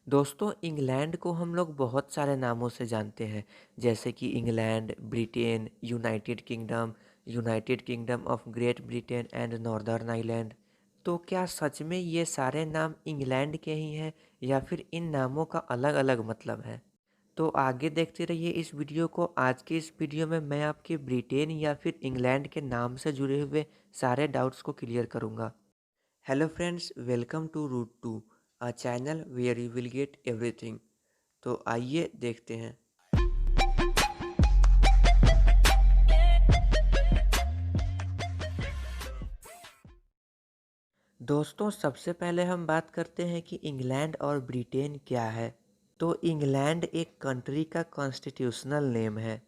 दोस्तों इंग्लैंड को हम लोग बहुत सारे नामों से जानते हैं। जैसे कि England, Britain, United kingdom of great Britain and northern island. तो क्या सच में ये सारे नाम इंग्लैंड के ही हैं या फिर इन नामों का अलग अलग मतलब है? तो आगे देखते रहिए इस वीडियो को। आज के इस वीडियो में मैं आपके ब्रिटेन या फिर इंग्लैंड के नाम से जुड़े हुए सारे डाउट्स को क्लियर करूँगा। Hello friends, welcome to Root Two, a channel where you will get everything. तो आइए देखते हैं। दोस्तों सबसे पहले हम बात करते हैं कि इंग्लैंड और ब्रिटेन क्या है। तो इंग्लैंड एक कंट्री का कॉन्स्टिट्यूशनल नेम है,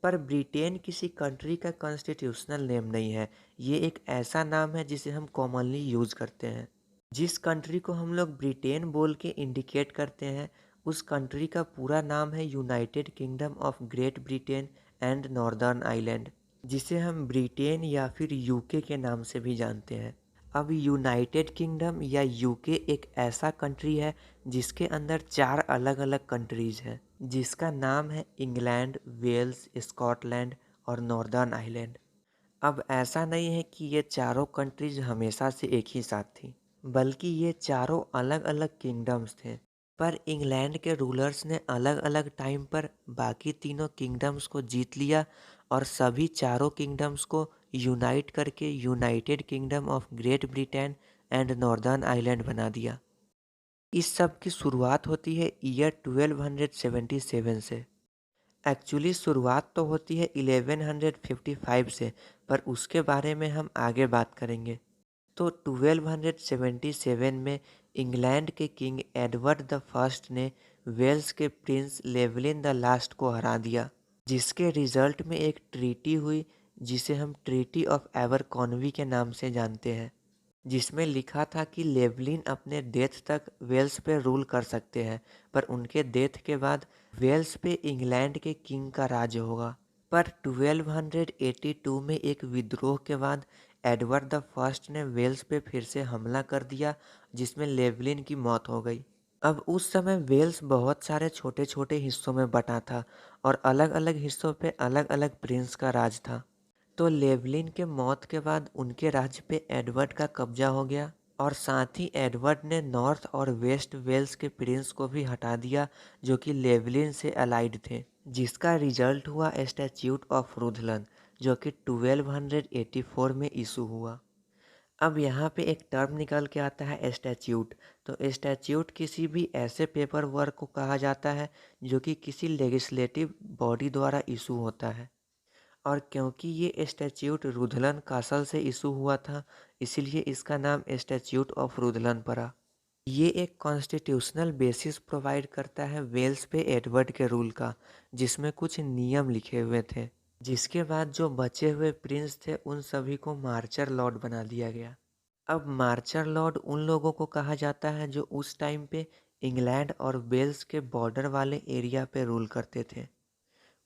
पर ब्रिटेन किसी कंट्री का कॉन्स्टिट्यूशनल नेम नहीं है। ये एक ऐसा नाम है जिसे हम कॉमनली यूज़ करते हैं। जिस कंट्री को हम लोग ब्रिटेन बोल के इंडिकेट करते हैं, उस कंट्री का पूरा नाम है United kingdom of great Britain and northern island, जिसे हम ब्रिटेन या फिर यूके के नाम से भी जानते हैं। अब यूनाइटेड किंगडम या यूके एक ऐसा कंट्री है जिसके अंदर चार अलग अलग कंट्रीज हैं, जिसका नाम है इंग्लैंड, वेल्स, स्कॉटलैंड और नॉर्दर्न आइलैंड। अब ऐसा नहीं है कि ये चारों कंट्रीज हमेशा से एक ही साथ थी, बल्कि ये चारों अलग अलग किंगडम्स थे। पर इंग्लैंड के रूलर्स ने अलग अलग टाइम पर बाकी तीनों किंगडम्स को जीत लिया और सभी चारों किंगडम्स को यूनाइट करके United kingdom of great Britain and northern island बना दिया। इस सब की शुरुआत होती है ईयर 1277 से। एक्चुअली शुरुआत तो होती है 1155 से, पर उसके बारे में हम आगे बात करेंगे। तो 1277 में इंग्लैंड के किंग एडवर्ड द फर्स्ट ने वेल्स के प्रिंस लेवलिन द लास्ट को हरा दिया, जिसके रिजल्ट में एक ट्रीटी हुई जिसे हम ट्रीटी ऑफ एबरकॉनवी के नाम से जानते हैं, जिसमें लिखा था कि लेवलिन अपने डेथ तक वेल्स पे रूल कर सकते हैं, पर उनके डेथ के बाद वेल्स पे इंग्लैंड के किंग का राज होगा। पर 1282 में एक विद्रोह के बाद एडवर्ड द फर्स्ट ने वेल्स पे फिर से हमला कर दिया, जिसमें लेवलिन की मौत हो गई। अब उस समय वेल्स बहुत सारे छोटे छोटे हिस्सों में बटा था और अलग अलग हिस्सों पे अलग अलग प्रिंस का राज था। तो लेवलिन के मौत के बाद उनके राज्य पे एडवर्ड का कब्जा हो गया और साथ ही एडवर्ड ने नॉर्थ और वेस्ट वेल्स के प्रिंस को भी हटा दिया, जो कि लेवलिन से अलाइड थे, जिसका रिजल्ट हुआ स्टैच्यूट ऑफ रुधलन, जो कि 1284 में इशू हुआ। अब यहाँ पे एक टर्म निकल के आता है स्टैच्यूट। तो स्टैच्यूट किसी भी ऐसे पेपर वर्क को कहा जाता है जो कि किसी लेजिस्लेटिव बॉडी द्वारा इशू होता है। और क्योंकि ये स्टैच्यूट रुधलन कासल से इशू हुआ था, इसीलिए इसका नाम स्टैच्यूट ऑफ रुधलन पड़ा। ये एक कॉन्स्टिट्यूशनल बेसिस प्रोवाइड करता है वेल्स पे एडवर्ड के रूल का, जिसमें कुछ नियम लिखे हुए थे। जिसके बाद जो बचे हुए प्रिंस थे उन सभी को मार्चर लॉर्ड बना दिया गया। अब मार्चर लॉर्ड उन लोगों को कहा जाता है जो उस टाइम पे इंग्लैंड और वेल्स के बॉर्डर वाले एरिया पे रूल करते थे।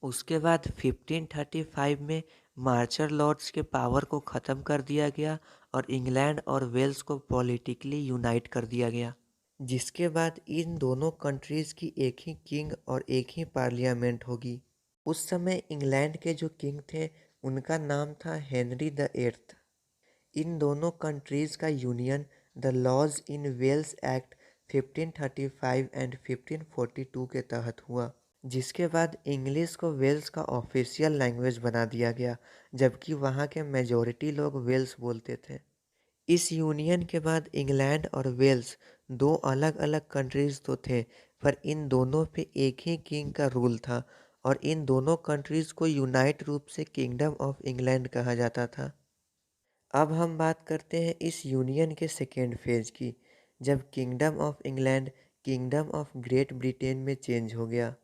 उसके बाद 1535 में मार्चर लॉर्ड्स के पावर को ख़त्म कर दिया गया और इंग्लैंड और वेल्स को पॉलिटिकली यूनाइट कर दिया गया, जिसके बाद इन दोनों कंट्रीज़ की एक ही किंग और एक ही पार्लियामेंट होगी। उस समय इंग्लैंड के जो किंग थे उनका नाम था हेनरी द एट्थ। इन दोनों कंट्रीज़ का union the laws in Wales act 1535 and 1542 के तहत हुआ, जिसके बाद इंग्लिश को वेल्स का ऑफिशियल लैंग्वेज बना दिया गया, जबकि वहाँ के मेजॉरिटी लोग वेल्स बोलते थे। इस यूनियन के बाद इंग्लैंड और वेल्स दो अलग अलग कंट्रीज तो थे, पर इन दोनों पे एक ही किंग का रूल था और इन दोनों कंट्रीज को यूनाइट रूप से किंगडम ऑफ इंग्लैंड कहा जाता था। अब हम बात करते हैं इस यूनियन के सेकेंड फेज की, जब kingdom of England kingdom of great Britain में चेंज हो गया।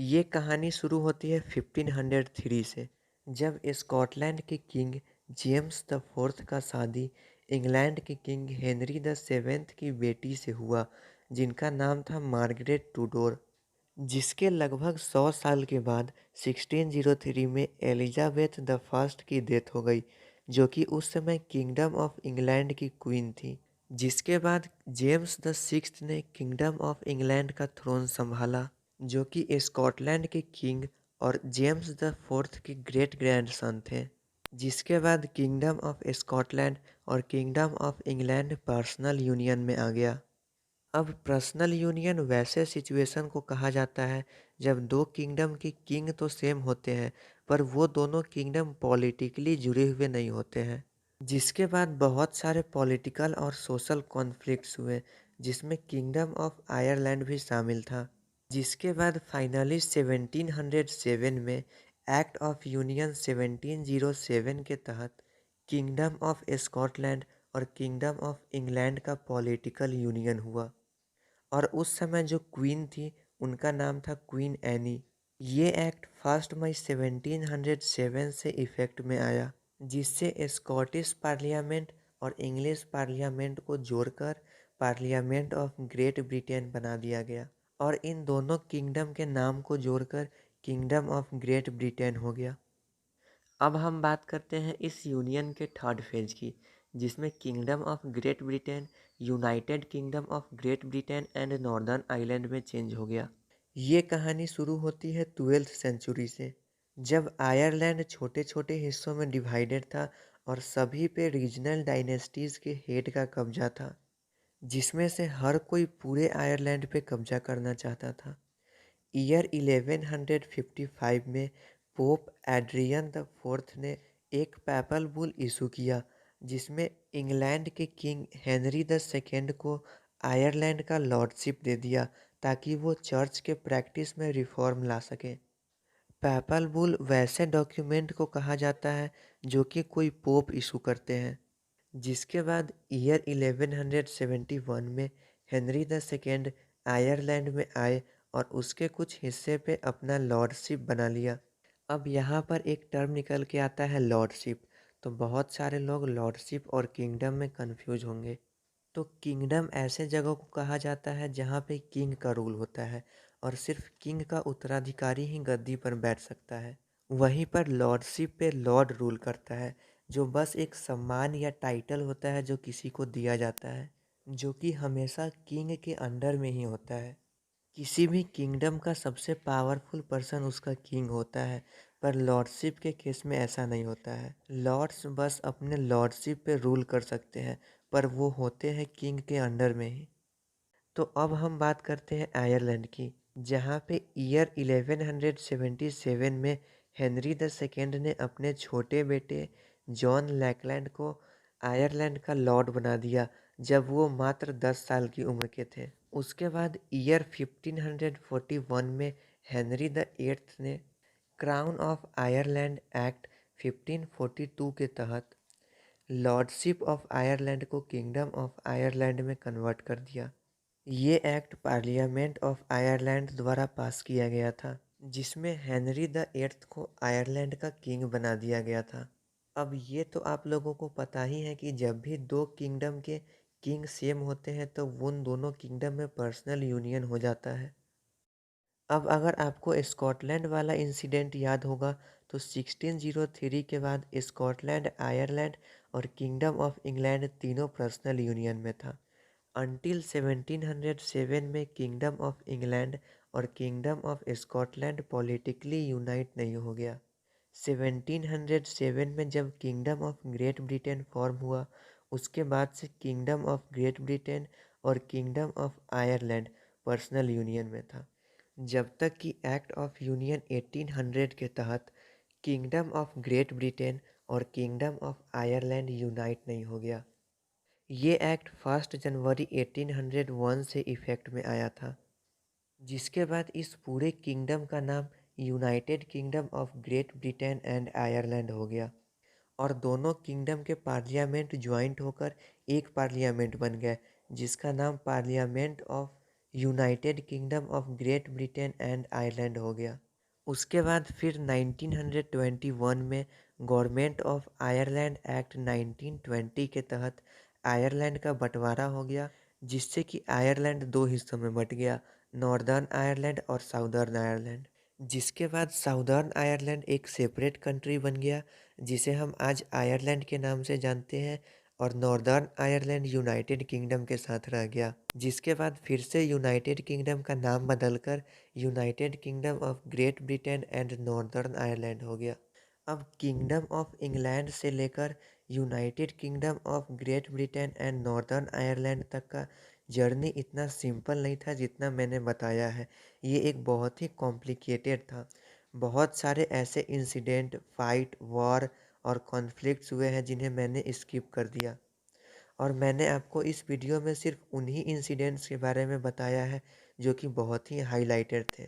ये कहानी शुरू होती है 1503 से, जब स्कॉटलैंड के किंग जेम्स द फोर्थ का शादी इंग्लैंड के किंग हेनरी द सेवेंथ की बेटी से हुआ, जिनका नाम था मार्गरेट टूडोर। जिसके लगभग 100 साल के बाद 1603 में एलिजाबेथ द फर्स्ट की डेथ हो गई, जो कि उस समय किंगडम ऑफ इंग्लैंड की क्वीन थी। जिसके बाद जेम्स द सिक्स्थ ने किंगडम ऑफ इंग्लैंड का थ्रोन संभाला, जो कि स्कॉटलैंड के किंग और जेम्स द फोर्थ के ग्रेट ग्रैंडसन थे। जिसके बाद किंगडम ऑफ स्कॉटलैंड और kingdom of England personal union में आ गया। अब पर्सनल यूनियन वैसे सिचुएशन को कहा जाता है जब दो किंगडम के किंग तो सेम होते हैं, पर वो दोनों किंगडम पॉलिटिकली जुड़े हुए नहीं होते हैं। जिसके बाद बहुत सारे पॉलिटिकल और सोशल कॉन्फ्लिक्ट्स हुए, जिसमें किंगडम ऑफ आयरलैंड भी शामिल था। जिसके बाद फाइनली 1707 में एक्ट ऑफ यूनियन 1707 के तहत किंगडम ऑफ स्कॉटलैंड और किंगडम ऑफ इंग्लैंड का पॉलिटिकल यूनियन हुआ। और उस समय जो क्वीन थी उनका नाम था क्वीन एनी। ये एक्ट 1 मई 1707 से इफ़ेक्ट में आया, जिससे स्कॉटिश पार्लियामेंट और इंग्लिश पार्लियामेंट को जोड़कर पार्लियामेंट ऑफ ग्रेट ब्रिटेन बना दिया गया और इन दोनों किंगडम के नाम को जोड़कर किंगडम ऑफ ग्रेट ब्रिटेन हो गया। अब हम बात करते हैं इस यूनियन के थर्ड फेज की, जिसमें kingdom of great Britain United kingdom of great Britain and northern island में चेंज हो गया। ये कहानी शुरू होती है 12th सेंचुरी से, जब आयरलैंड छोटे छोटे हिस्सों में डिवाइडेड था और सभी पे रीजनल डायनेस्टीज के हेड का कब्जा था, जिसमें से हर कोई पूरे आयरलैंड पे कब्जा करना चाहता था। ईयर 1155 में पोप एड्रियन द फोर्थ ने एक पैपल बुल इशू किया, जिसमें इंग्लैंड के किंग हेनरी द सेकेंड को आयरलैंड का लॉर्डशिप दे दिया ताकि वो चर्च के प्रैक्टिस में रिफॉर्म ला सके। पैपल बुल वैसे डॉक्यूमेंट को कहा जाता है जो कि कोई पोप इशू करते हैं। जिसके बाद ईयर 1171 में हेनरी द सेकेंड आयरलैंड में आए और उसके कुछ हिस्से पे अपना लॉर्डशिप बना लिया। अब यहाँ पर एक टर्म निकल के आता है लॉर्डशिप, तो बहुत सारे लोग लॉर्डशिप और किंगडम में कंफ्यूज होंगे। तो किंगडम ऐसे जगह को कहा जाता है जहाँ पे किंग का रूल होता है और सिर्फ किंग का उत्तराधिकारी ही गद्दी पर बैठ सकता है। वहीं पर लॉर्डशिप पे लॉर्ड रूल करता है, जो बस एक सम्मान या टाइटल होता है जो किसी को दिया जाता है, जो कि हमेशा किंग के अंडर में ही होता है। किसी भी किंगडम का सबसे पावरफुल पर्सन उसका किंग होता है, पर लॉर्डशिप के केस में ऐसा नहीं होता है। लॉर्ड्स बस अपने लॉर्डशिप पे रूल कर सकते हैं, पर वो होते हैं किंग के अंडर में ही। तो अब हम बात करते हैं आयरलैंड की, जहाँ पे ईयर 1177 में हेनरी द सेकेंड ने अपने छोटे बेटे जॉन लैकलैंड को आयरलैंड का लॉर्ड बना दिया जब वो मात्र 10 साल की उम्र के थे। उसके बाद ईयर 1541 में हेनरी द एट्थ ने क्राउन ऑफ आयरलैंड एक्ट 1542 के तहत लॉर्डशिप ऑफ आयरलैंड को किंगडम ऑफ आयरलैंड में कन्वर्ट कर दिया। ये एक्ट पार्लियामेंट ऑफ आयरलैंड द्वारा पास किया गया था, जिसमें हेनरी द एट्थ को आयरलैंड का किंग बना दिया गया था। अब ये तो आप लोगों को पता ही है कि जब भी दो किंगडम के किंग सेम होते हैं तो उन दोनों किंगडम में पर्सनल यूनियन हो जाता है। अब अगर आपको स्कॉटलैंड वाला इंसिडेंट याद होगा तो 1603 के बाद स्कॉटलैंड, आयरलैंड और किंगडम ऑफ इंग्लैंड तीनों पर्सनल यूनियन में था अनटिल 1707 में किंगडम ऑफ इंग्लैंड और kingdom of Scotland politically unite नहीं हो गया। 1707 में जब kingdom of great Britain form हुआ, उसके बाद से किंगडम ऑफ ग्रेट ब्रिटेन और kingdom of Ireland personal union में था, जब तक कि एक्ट ऑफ यूनियन 1800 के तहत किंगडम ऑफ ग्रेट ब्रिटेन और किंगडम ऑफ आयरलैंड यूनाइट नहीं हो गया। ये एक्ट 1 जनवरी 1801 से इफ़ेक्ट में आया था, जिसके बाद इस पूरे किंगडम का नाम United kingdom of great Britain and Ireland हो गया और दोनों किंगडम के पार्लियामेंट ज्वाइंट होकर एक पार्लियामेंट बन गया, जिसका नाम parliament of United kingdom of great Britain and Ireland हो गया। उसके बाद फिर 1921 में गवर्नमेंट ऑफ आयरलैंड एक्ट 1920 के तहत आयरलैंड का बंटवारा हो गया, जिससे कि आयरलैंड दो हिस्सों में बंट गया, नॉर्दर्न आयरलैंड और साउदर्न आयरलैंड। जिसके बाद साउदर्न आयरलैंड एक सेपरेट कंट्री बन गया, जिसे हम आज आयरलैंड के नाम से जानते हैं। और नॉर्दर्न आयरलैंड यूनाइटेड किंगडम के साथ रह गया, जिसके बाद फिर से यूनाइटेड किंगडम का नाम बदलकर United kingdom of great Britain and northern Ireland हो गया। अब किंगडम ऑफ इंग्लैंड से लेकर United kingdom of great Britain and northern Ireland तक का जर्नी इतना सिंपल नहीं था जितना मैंने बताया है। ये एक बहुत ही कॉम्प्लिकेटेड था। बहुत सारे ऐसे इंसिडेंट, फाइट, वॉर और कॉन्फ्लिक्ट्स हुए हैं जिन्हें मैंने स्किप कर दिया, और मैंने आपको इस वीडियो में सिर्फ उन्हीं इंसिडेंट्स के बारे में बताया है जो कि बहुत ही हाईलाइटेड थे।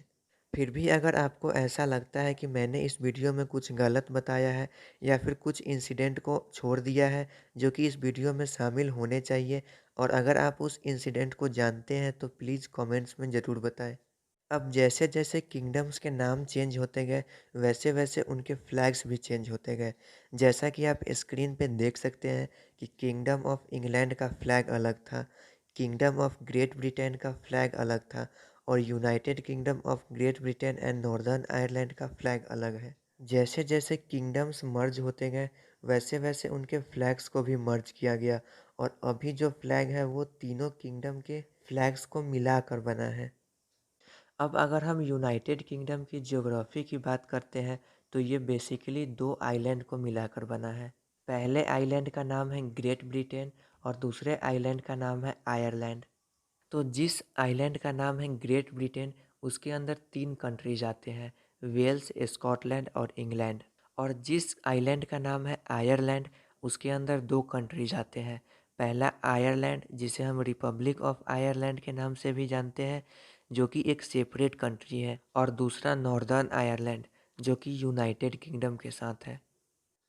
फिर भी अगर आपको ऐसा लगता है कि मैंने इस वीडियो में कुछ गलत बताया है या फिर कुछ इंसिडेंट को छोड़ दिया है जो कि इस वीडियो में शामिल होने चाहिए, और अगर आप उस इंसिडेंट को जानते हैं तो प्लीज़ कमेंट्स में ज़रूर बताएं। अब जैसे जैसे किंगडम्स के नाम चेंज होते गए वैसे वैसे उनके फ्लैग्स भी चेंज होते गए। जैसा कि आप स्क्रीन पे देख सकते हैं कि किंगडम ऑफ इंग्लैंड का फ्लैग अलग था, किंगडम ऑफ ग्रेट ब्रिटेन का फ्लैग अलग था, और United kingdom of great Britain and northern Ireland का फ्लैग अलग है। जैसे जैसे किंगडम्स मर्ज होते गए वैसे वैसे उनके फ्लैग्स को भी मर्ज किया गया, और अभी जो फ्लैग है वो तीनों किंगडम के फ्लैग्स को मिलाकर बना है। अब अगर हम यूनाइटेड किंगडम की ज्योग्राफी की बात करते हैं तो ये बेसिकली दो आइलैंड को मिलाकर बना है। पहले आइलैंड का नाम है ग्रेट ब्रिटेन और दूसरे आइलैंड का नाम है आयरलैंड। तो जिस आइलैंड का नाम है ग्रेट ब्रिटेन उसके अंदर तीन कंट्रीज आते हैं, वेल्स, स्कॉटलैंड और इंग्लैंड। और जिस आइलैंड का नाम है आयरलैंड उसके अंदर दो कंट्रीज आते हैं, पहला आयरलैंड जिसे हम रिपब्लिक ऑफ आयरलैंड के नाम से भी जानते हैं जो कि एक सेपरेट कंट्री है, और दूसरा नॉर्दर्न आयरलैंड जो कि यूनाइटेड किंगडम के साथ है।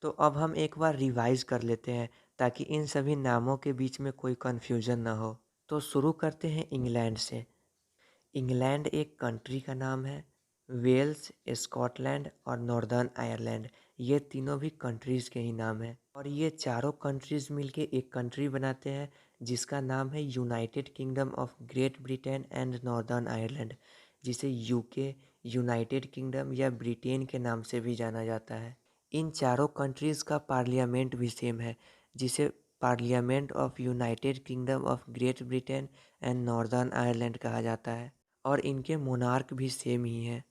तो अब हम एक बार रिवाइज कर लेते हैं ताकि इन सभी नामों के बीच में कोई कन्फ्यूजन ना हो। तो शुरू करते हैं इंग्लैंड से। इंग्लैंड एक कंट्री का नाम है। वेल्स, स्कॉटलैंड और नॉर्दर्न आयरलैंड ये तीनों भी कंट्रीज़ के ही नाम हैं, और ये चारों कंट्रीज़ मिलके एक कंट्री बनाते हैं जिसका नाम है United kingdom of great Britain and northern Ireland, जिसे यूके, यूनाइटेड किंगडम या ब्रिटेन के नाम से भी जाना जाता है। इन चारों कंट्रीज़ का पार्लियामेंट भी सेम है, जिसे parliament of United kingdom of great Britain and northern Ireland कहा जाता है, और इनके मोनार्क भी सेम ही हैं।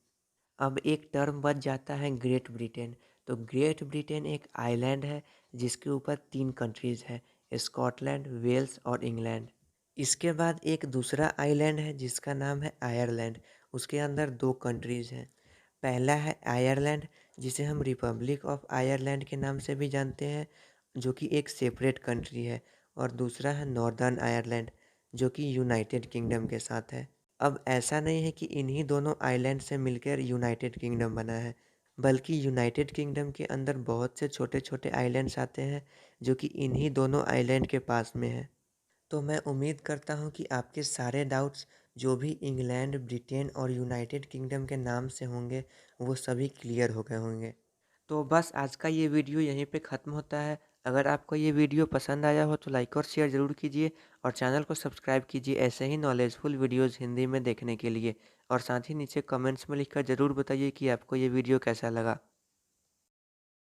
अब एक टर्म बच जाता है ग्रेट ब्रिटेन। तो ग्रेट ब्रिटेन एक आइलैंड है जिसके ऊपर तीन कंट्रीज़ हैं, स्कॉटलैंड, वेल्स और इंग्लैंड। इसके बाद एक दूसरा आइलैंड है जिसका नाम है आयरलैंड। उसके अंदर दो कंट्रीज़ हैं। पहला है आयरलैंड जिसे हम रिपब्लिक ऑफ आयरलैंड के नाम से भी जानते हैं जो कि एक सेपरेट कंट्री है, और दूसरा है नॉर्दर्न आयरलैंड जो कि यूनाइटेड किंगडम के साथ है। अब ऐसा नहीं है कि इन्हीं दोनों आइलैंड से मिलकर यूनाइटेड किंगडम बना है, बल्कि यूनाइटेड किंगडम के अंदर बहुत से छोटे छोटे आइलैंड्स आते हैं जो कि इन्हीं दोनों आइलैंड के पास में है। तो मैं उम्मीद करता हूँ कि आपके सारे डाउट्स जो भी इंग्लैंड, ब्रिटेन और यूनाइटेड किंगडम के नाम से होंगे वो सभी क्लियर हो गए होंगे। तो बस आज का ये वीडियो यहीं पे ख़त्म होता है। अगर आपको ये वीडियो पसंद आया हो तो लाइक और शेयर ज़रूर कीजिए, और चैनल को सब्सक्राइब कीजिए ऐसे ही नॉलेजफुल वीडियोज़ हिंदी में देखने के लिए। और साथ ही नीचे कमेंट्स में लिखकर ज़रूर बताइए कि आपको ये वीडियो कैसा लगा।